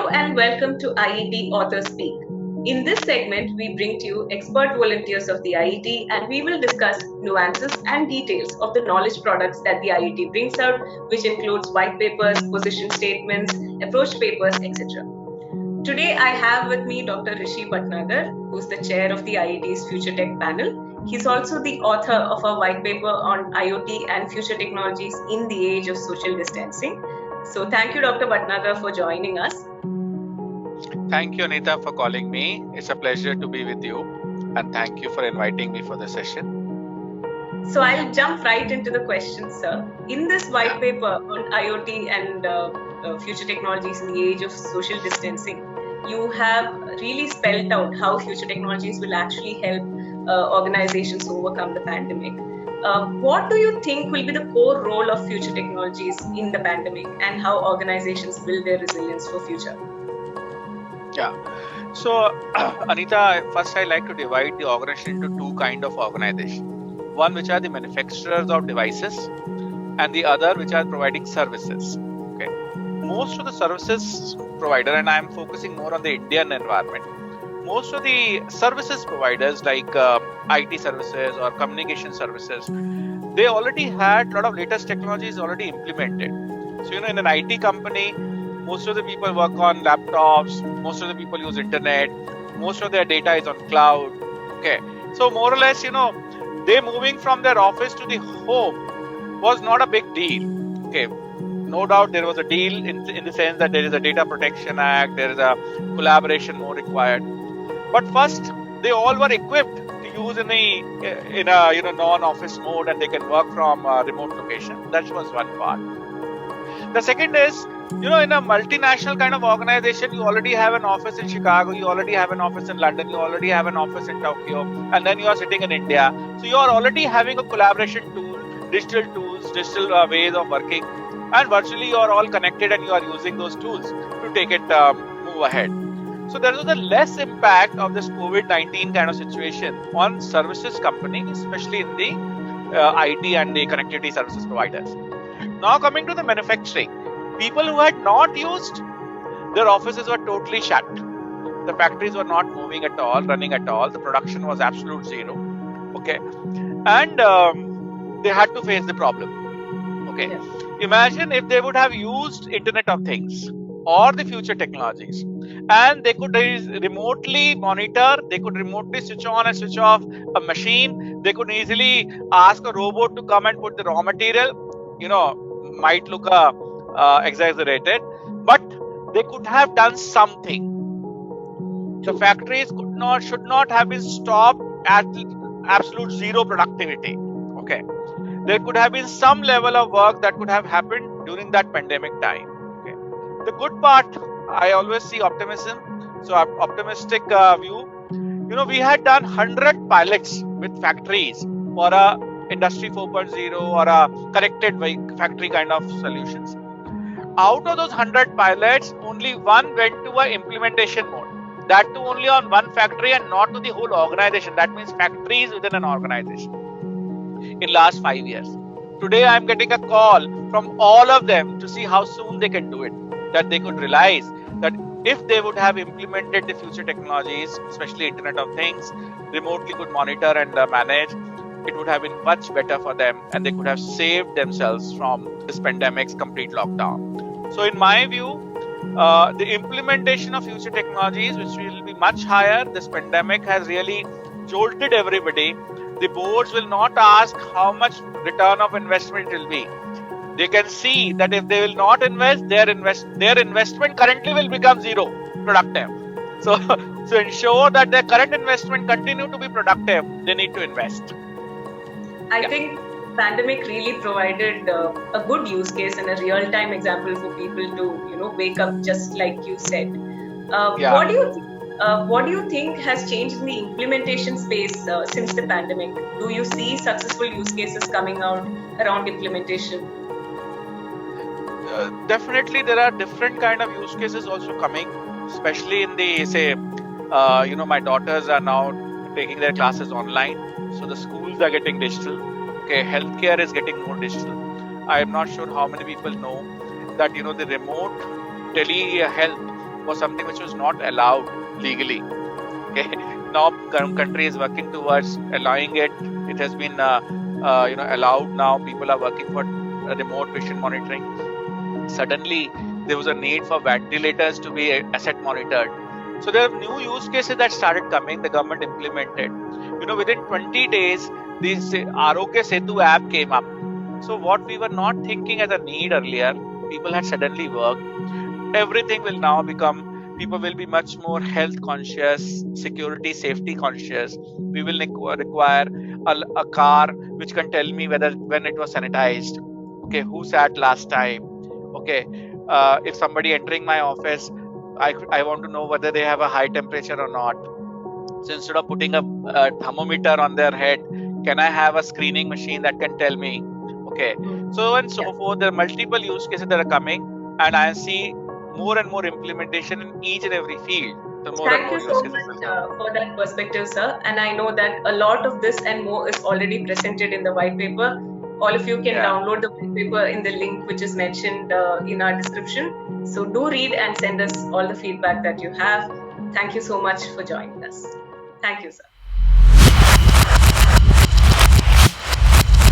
Hello and welcome to IET Author Speak. In this segment, we bring to you expert volunteers of the IET and we will discuss nuances and details of the knowledge products that the IET brings out, which includes white papers, position statements, approach papers, etc. Today, I have with me Dr. Rishi Bhatnagar, who's the chair of the IET's Future Tech panel. He's also the author of a white paper on IoT and future technologies in the age of social distancing. So thank you, Dr. Bhatnagar, for joining us. Thank you, Anita, for calling me. It's a pleasure to be with you. And thank you for inviting me for the session. So I'll jump right into the questions, sir. In this white paper on IoT and future technologies in the age of social distancing, you have really spelled out how future technologies will actually help organizations overcome the pandemic. What do you think will be the core role of future technologies in the pandemic and how organizations build their resilience for future? Yeah. So, Anita, first I like to divide the organization into two kind of organization. One which are the manufacturers of devices and the other which are providing services. Okay. Most of the services provider, and I am focusing more on the Indian environment, most of the services providers like IT services or communication services, they already had a lot of latest technologies already implemented. So, in an IT company, most of the people work on laptops, most of the people use internet, most of their data is on cloud. Okay. So more or less, they moving from their office to the home was not a big deal. Okay. No doubt there was a deal in the sense that there is a data protection act, there is a collaboration more required. But first, they all were equipped to use in a non-office mode, and they can work from a remote location. That was one part. The second is, in a multinational kind of organization, you already have an office in Chicago, you already have an office in London, you already have an office in Tokyo, and then you are sitting in India. So you are already having a collaboration tool, digital tools, digital ways of working, and virtually you are all connected and you are using those tools to take it move ahead. So there was a less impact of this COVID-19 kind of situation on services companies, especially in the IT and the connectivity services providers. Now coming to the manufacturing, people who had not used, their offices were totally shut. The factories were not moving at all, running at all. The production was absolute zero. Okay. And they had to face the problem. Okay. Yes. Imagine if they would have used Internet of Things or the future technologies, and they could remotely monitor, they could remotely switch on and switch off a machine. They could easily ask a robot to come and put the raw material. Might look exaggerated, but they could have done something. The factories should not have been stopped at absolute zero productivity. Okay, there could have been some level of work that could have happened during that pandemic time. Okay, the good part, I always see optimism. So optimistic view. We had done 100 pilots with factories for a Industry 4.0 or a connected factory kind of solutions. Out of those 100 pilots, only one went to a implementation mode. That too only on one factory and not to the whole organization. That means factories within an organization in last 5 years. Today I am getting a call from all of them to see how soon they can do it. That they could realize that if they would have implemented the future technologies, especially Internet of Things, remotely could monitor and manage, it would have been much better for them and they could have saved themselves from this pandemic's complete lockdown. So in my view, the implementation of future technologies, which will be much higher, this pandemic has really jolted everybody. The boards will not ask how much return of investment it will be. They can see that if they will not invest, their investment currently will become zero productive. So ensure that their current investment continue to be productive, they need to invest. I think pandemic really provided a good use case and a real-time example for people to wake up just like you said. What do you think has changed in the implementation space since the pandemic? Do you see successful use cases coming out around implementation? Definitely there are different kind of use cases also coming, especially in the my daughters are now taking their classes online, so the schools are getting digital. Okay, healthcare is getting more digital. I am not sure how many people know that the remote telehealth was something which was not allowed legally. Okay, now country is working towards allowing it. It has been allowed now. People are working for remote patient monitoring. Suddenly there was a need for ventilators to be asset monitored. So there are new use cases that started coming. The government implemented. Within 20 days, this Arogya Setu app came up. So what we were not thinking as a need earlier, people had suddenly worked. Everything will now become. People will be much more health conscious, security, safety conscious. We will require a car which can tell me when it was sanitized. Okay, who sat last time? Okay, if somebody entering my office, I want to know whether they have a high temperature or not. So instead of putting a thermometer on their head, can I have a screening machine that can tell me? Okay, so and so forth. There are multiple use cases that are coming, and I see more and more implementation in each and every field. So Thank you so much for that perspective, sir. And I know that a lot of this and more is already presented in the white paper. All of you can download the white paper in the link which is mentioned in our description. So do read and send us all the feedback that you have. Thank you so much for joining us. Thank you, sir.